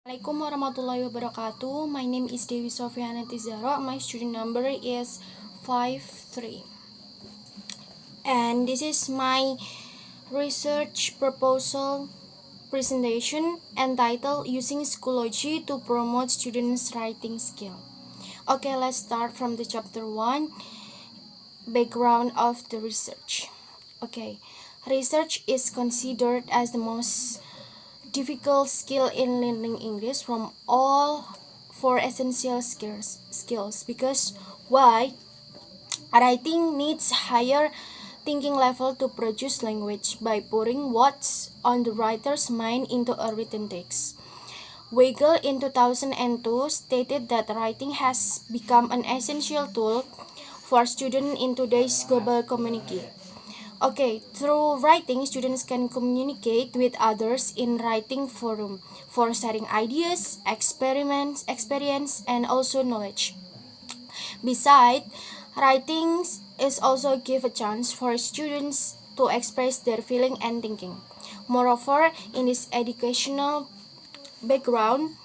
Assalamualaikum warahmatullahi wabarakatuh. My name is Dewi Sofiyanatiz. My student number is 53. And this is my research proposal presentation entitled Using Schoology to Promote Students' Writing Skill. Okay, let's start from the chapter 1, background of the research. Okay, research is considered as the most difficult skill in learning English from all four essential skills because why? Writing needs higher thinking level to produce language by putting what's on the writer's mind into a written text. Weigel in 2002 stated that writing has become an essential tool for students in today's global community. Okay, through writing, students can communicate with others in writing forum for sharing ideas, experiments, experience, and also knowledge. Besides, writing is also give a chance for students to express their feeling and thinking. Moreover, in this educational background,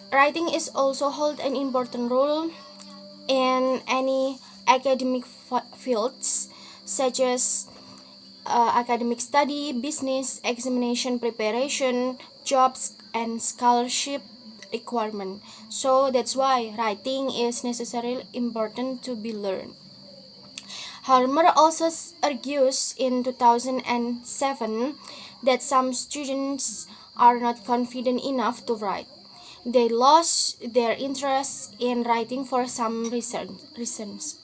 writing is also hold an important role in any academic fields such as academic study, business, examination preparation, jobs, and scholarship requirement. So that's why writing is necessarily important to be learned. Harmer also argues in 2007 that some students are not confident enough to write. They lost their interest in writing for some reasons,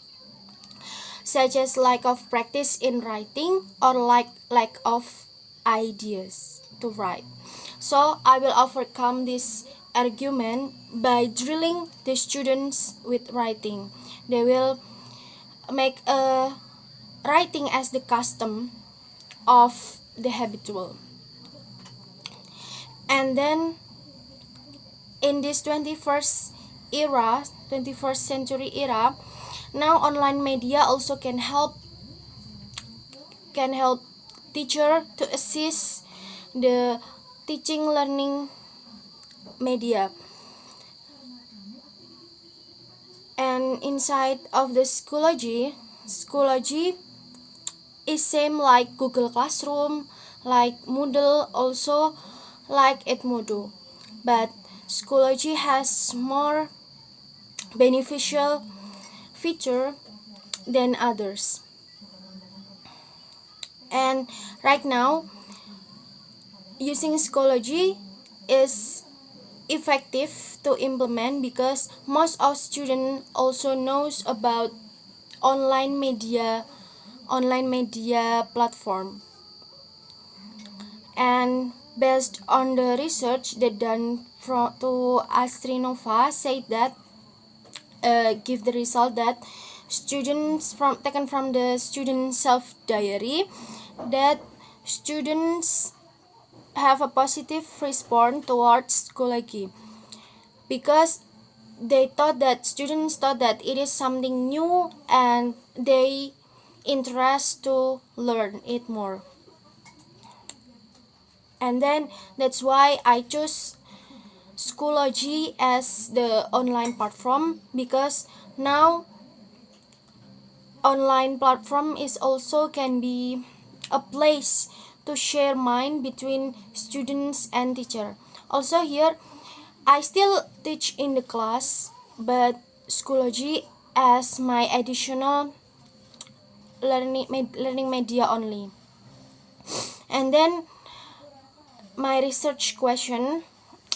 such as lack of practice in writing or lack of ideas to write. So I will overcome this argument by drilling the students with writing. They will make a writing as the custom of the habitual. And then in this 21st century era, now online media also can help teacher to assist the teaching learning media. And inside of the schoology is same like Google Classroom, like Moodle, also like Edmodo, but schoology has more beneficial feature than others. And right now, using schoology is effective to implement because most of students also knows about online media platform. And based on the research that done to Astrinova said that give the result that students taken from the student self diary that students have a positive response towards schoology because students thought that it is something new and they interest to learn it more. And then that's why I chose Schoology as the online platform because now online platform is also can be a place to share mind between students and teacher. Also here I still teach in the class, but Schoology as my additional learning media only. And then my research question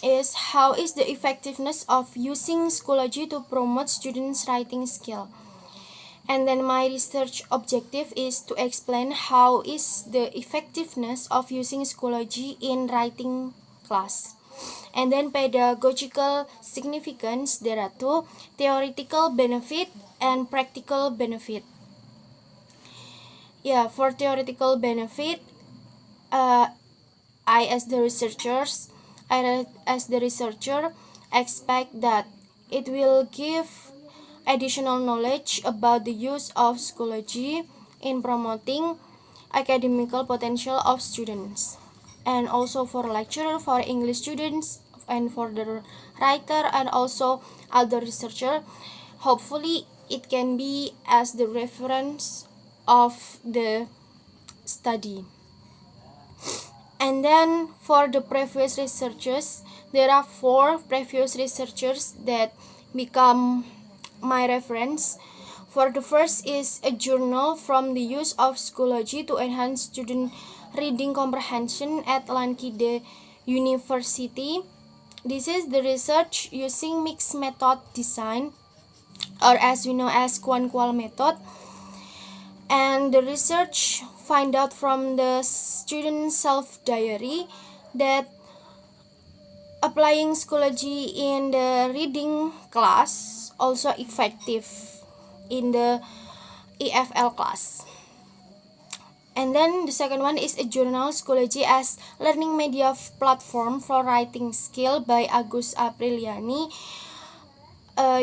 is how is the effectiveness of using Schoology to promote students' writing skill? And then my research objective is to explain how is the effectiveness of using Schoology in writing class. And then pedagogical significance, there are two, theoretical benefit and practical benefit. Yeah, for theoretical benefit, I as the researcher expect that it will give additional knowledge about the use of Schoology in promoting academical potential of students. And also for lecturer, for English students, and for the writer and also other researcher. Hopefully it can be as the reference of the study. And then for the previous researchers, there are 4 previous researchers that become my reference. For the first is a journal from the use of schoology to enhance student reading comprehension at Lankide University. This is the research using mixed method design, or as we know as qual method. And the research find out from the student self-diary that applying schoology in the reading class also effective in the EFL class. And then the second one is a journal Schoology as Learning Media Platform for Writing Skill by Agus Apriliani,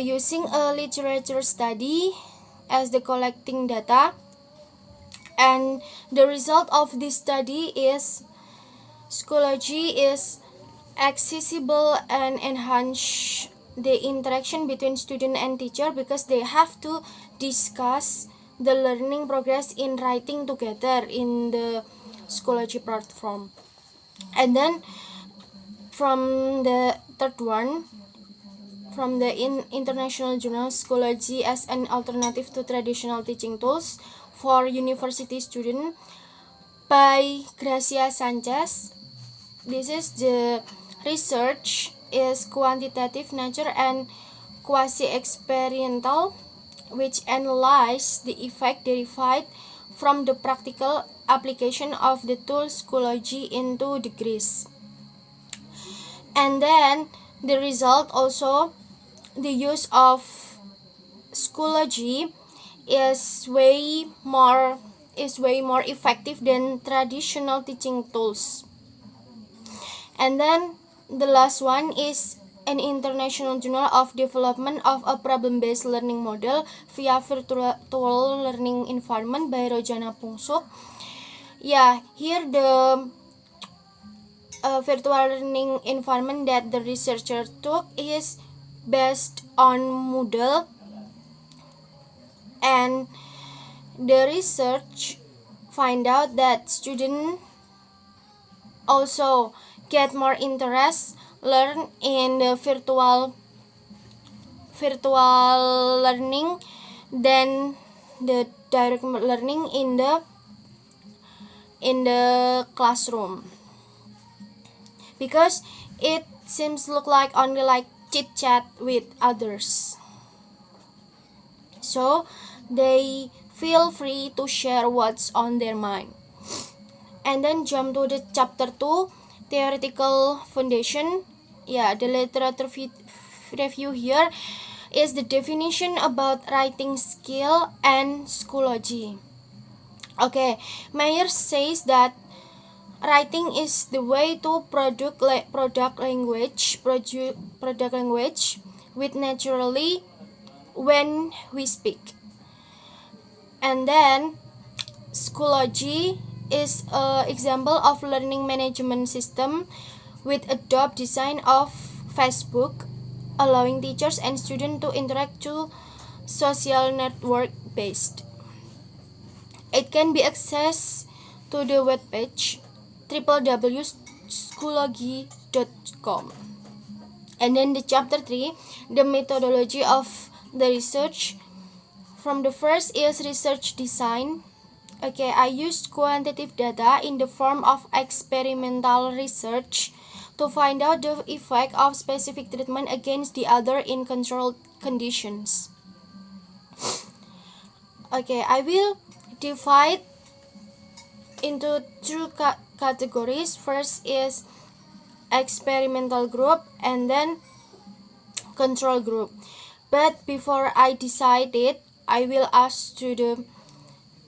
using a literature study as the collecting data. And the result of this study is Schoology is accessible and enhance the interaction between student and teacher because they have to discuss the learning progress in writing together in the Schoology platform. And then from the third one, from the international journal Schoology as an alternative to traditional teaching tools for university students by Gracia Sanchez. This is the research is quantitative nature and quasi-experimental, which analyze the effect derived from the practical application of the tool Schoology into degrees. And then the result also, the use of Schoology is way more effective than traditional teaching tools. And then the last one is an international journal of development of a problem-based learning model via virtual learning environment by Rojana Pungsuk. Yeah, here the virtual learning environment that the researcher took is based on Moodle, and the research find out that students also get more interest learn in the virtual learning than the direct learning in the classroom, because it seems look like only like chit chat with others, so they feel free to share what's on their mind. And then jump to the chapter 2, theoretical foundation. Yeah, the literature review here is the definition about writing skill and Schoology. Okay, Mayer says that writing is the way to product language with naturally when we speak. And then Schoology is an example of learning management system with Adobe design of Facebook, allowing teachers and students to interact to social network based. It can be accessed to the web page www.schoology.com. And then the chapter 3, the methodology of the research. From the first is research design. Okay, I used quantitative data in the form of experimental research to find out the effect of specific treatment against the other in controlled conditions. Okay, I will divide into 2 categories. First is experimental group and then control group. But before I decide it, I will ask to the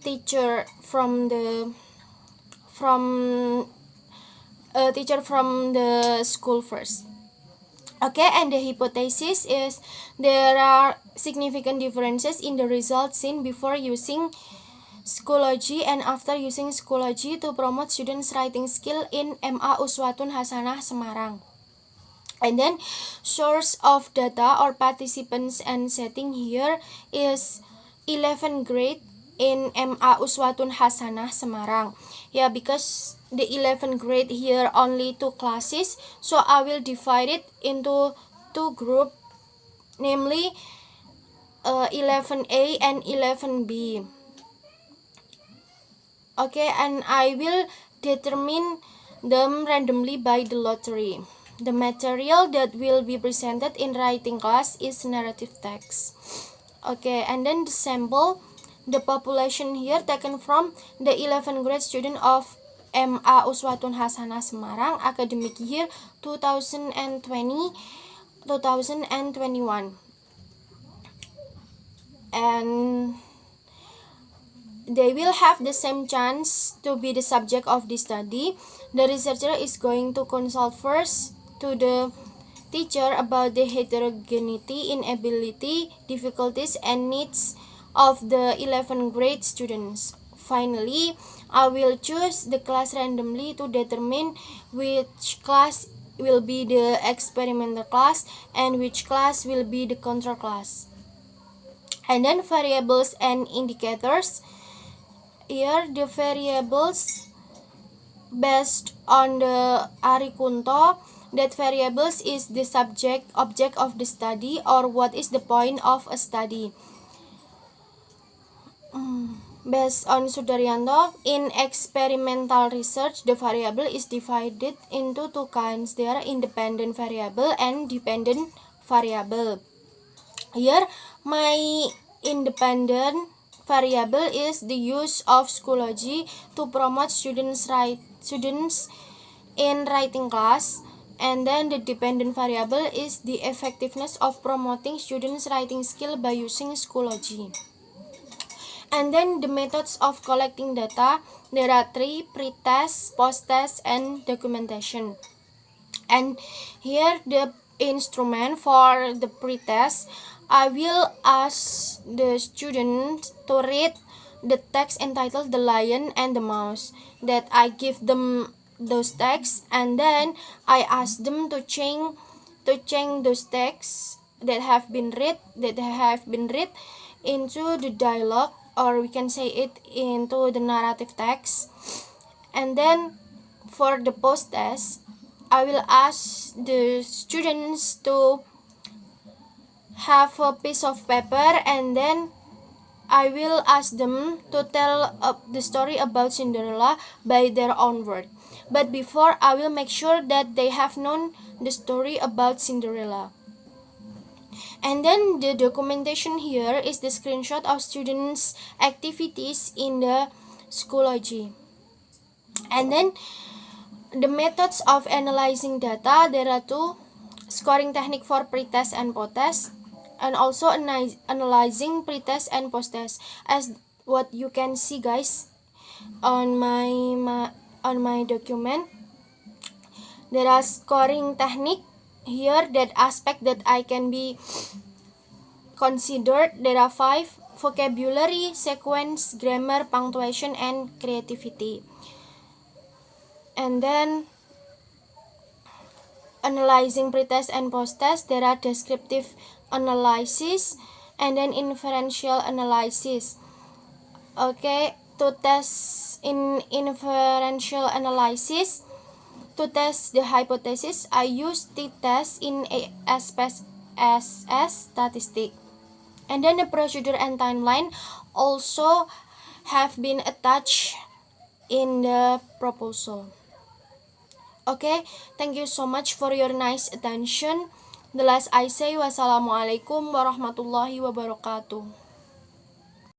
teacher from the school first. Okay, and the hypothesis is there are significant differences in the results seen before using Schoology and after using Schoology to promote students' writing skill in MA Uswatun Hasanah Semarang. And then source of data or participants and setting here is 11th grade in MA Uswatun Hasanah Semarang. Yeah, because the 11th grade here only 2 classes, so I will divide it into 2 group, namely 11A and 11B. Okay, and I will determine them randomly by the lottery. The material that will be presented in writing class is narrative text. Okay, and then the sample, the population here taken from the 11th grade student of MA Uswatun Hasanah Semarang, academic year 2020-2021. And they will have the same chance to be the subject of the study. The researcher is going to consult first to the teacher about the heterogeneity in ability, difficulties, and needs of the 11th grade students. Finally, I will choose the class randomly to determine which class will be the experimental class and which class will be the control class. And then variables and indicators. Here the variables based on the Arikunto, that variables is the object of the study, or what is the point of a study. Based on Sudaryanto, in experimental research, the variable is divided into 2 kinds. There are independent variable and dependent variable. Here my independent variable is the use of schoology to promote students in writing class, and then the dependent variable is the effectiveness of promoting students writing skill by using schoology. And then the methods of collecting data, there are 3: pre-test, post-test, and documentation. And here the instrument for the pre-test, I will ask the student to read the text entitled The Lion and the Mouse, that I give them those texts, and then I ask them to change those texts that have been read into the dialogue, or we can say it into the narrative text. And then for the post test, I will ask the students to have a piece of paper, and then I will ask them to tell the story about Cinderella by their own word. But before, I will make sure that they have known the story about Cinderella. And then the documentation here is the screenshot of students' activities in the schoology. And then the methods of analyzing data, there are 2: scoring technique for pre-test and post-test, and also analyzing pre-test and post-test. As what you can see, guys, on my document, there are scoring technique here, that aspect that I can be considered. There are 5: vocabulary, sequence, grammar, punctuation, and creativity. And then analyzing pre-test and post-test, there are descriptive analysis and then inferential analysis. Okay, to test in inferential analysis, to test the hypothesis, I use t-test in SPSS statistic. And then the procedure and timeline also have been attached in the proposal. Okay, thank you so much for your nice attention. The last I say, wassalamualaikum warahmatullahi wabarakatuh.